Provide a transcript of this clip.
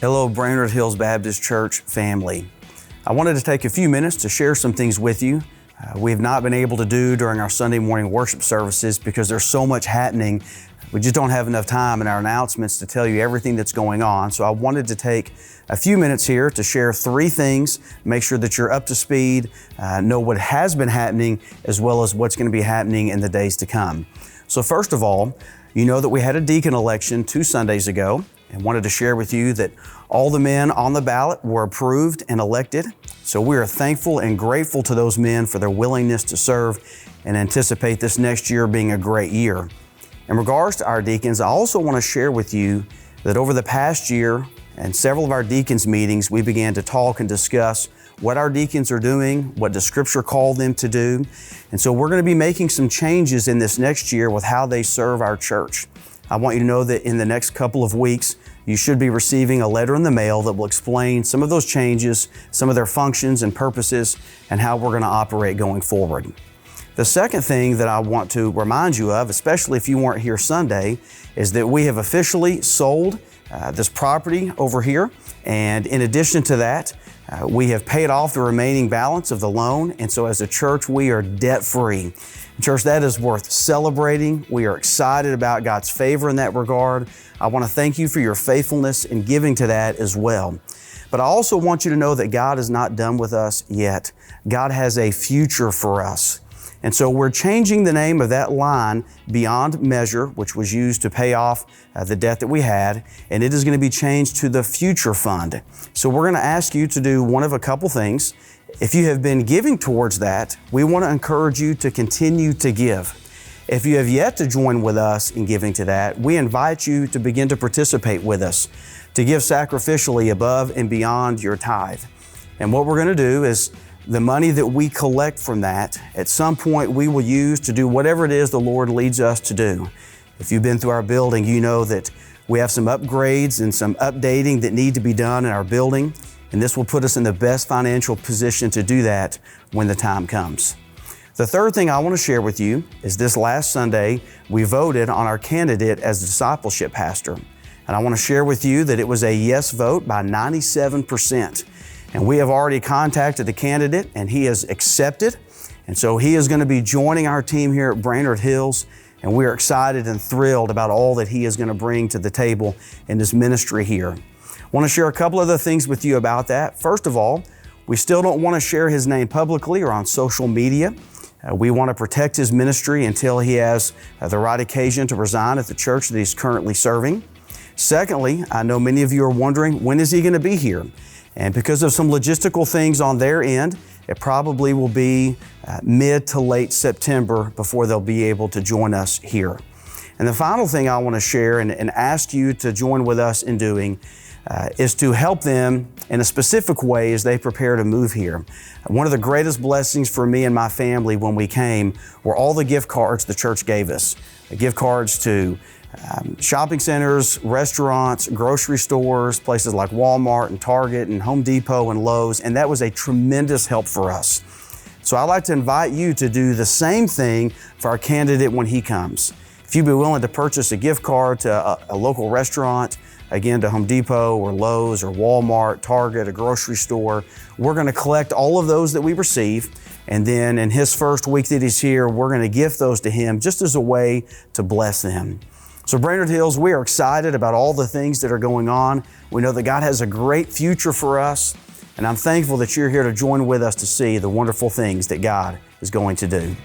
Hello, Brainerd Hills Baptist Church family. I wanted to take a few minutes to share some things with you. We have not been able to do during our Sunday morning worship services because there's so much happening. We just don't have enough time in our announcements to tell you everything that's going on. So I wanted to take a few minutes here to share three things, make sure that you're up to speed, know what has been happening, as well as what's going to be happening in the days to come. So first of all, you know that we had a deacon election 2 Sundays ago, and wanted to share with you that all the men on the ballot were approved and elected. So we are thankful and grateful to those men for their willingness to serve and anticipate this next year being a great year. In regards to our deacons, I also want to share with you that over the past year and several of our deacons meetings, we began to talk and discuss what our deacons are doing, what the Scripture called them to do. And so we're going to be making some changes in this next year with how they serve our church. I want you to know that in the next couple of weeks, you should be receiving a letter in the mail that will explain some of those changes, some of their functions and purposes, and how we're going to operate going forward. The second thing that I want to remind you of, especially if you weren't here Sunday, is that we have officially sold this property over here. And in addition to that, we have paid off the remaining balance of the loan. And so as a church, we are debt-free. Church, that is worth celebrating. We are excited about God's favor in that regard. I want to thank you for your faithfulness in giving to that as well. But I also want you to know that God is not done with us yet. God has a future for us. And so we're changing the name of that line Beyond Measure, which was used to pay off the debt that we had, and it is going to be changed to the Future Fund. So we're going to ask you to do one of a couple things. If you have been giving towards that, we want to encourage you to continue to give. If you have yet to join with us in giving to that, we invite you to begin to participate with us, to give sacrificially above and beyond your tithe. And what we're going to do is the money that we collect from that, at some point we will use to do whatever it is the Lord leads us to do. If you've been through our building, you know that we have some upgrades and some updating that need to be done in our building. And this will put us in the best financial position to do that when the time comes. The third thing I want to share with you is this last Sunday, we voted on our candidate as a discipleship pastor. And I want to share with you that it was a yes vote by 97%. And we have already contacted the candidate and he has accepted. And so he is going to be joining our team here at Brainerd Hills. And we are excited and thrilled about all that he is going to bring to the table in this ministry here. I want to share a couple other things with you about that. First of all, we still don't want to share his name publicly or on social media. We want to protect his ministry until he has the right occasion to resign at the church that he's currently serving. Secondly, I know many of you are wondering, when is he going to be here? And because of some logistical things on their end, it probably will be mid to late September before they'll be able to join us here. And the final thing I want to share and ask you to join with us in doing is to help them in a specific way as they prepare to move here. One of the greatest blessings for me and my family when we came were all the gift cards the church gave us. Gift cards to shopping centers, restaurants, grocery stores, places like Walmart and Target and Home Depot and Lowe's, and that was a tremendous help for us. So I'd like to invite you to do the same thing for our candidate when he comes. If you'd be willing to purchase a gift card to a local restaurant, again, to Home Depot or Lowe's or Walmart, Target, a grocery store, we're going to collect all of those that we receive. And then in his first week that he's here, we're going to gift those to him just as a way to bless them. So Brainerd Hills, we are excited about all the things that are going on. We know that God has a great future for us. And I'm thankful that you're here to join with us to see the wonderful things that God is going to do.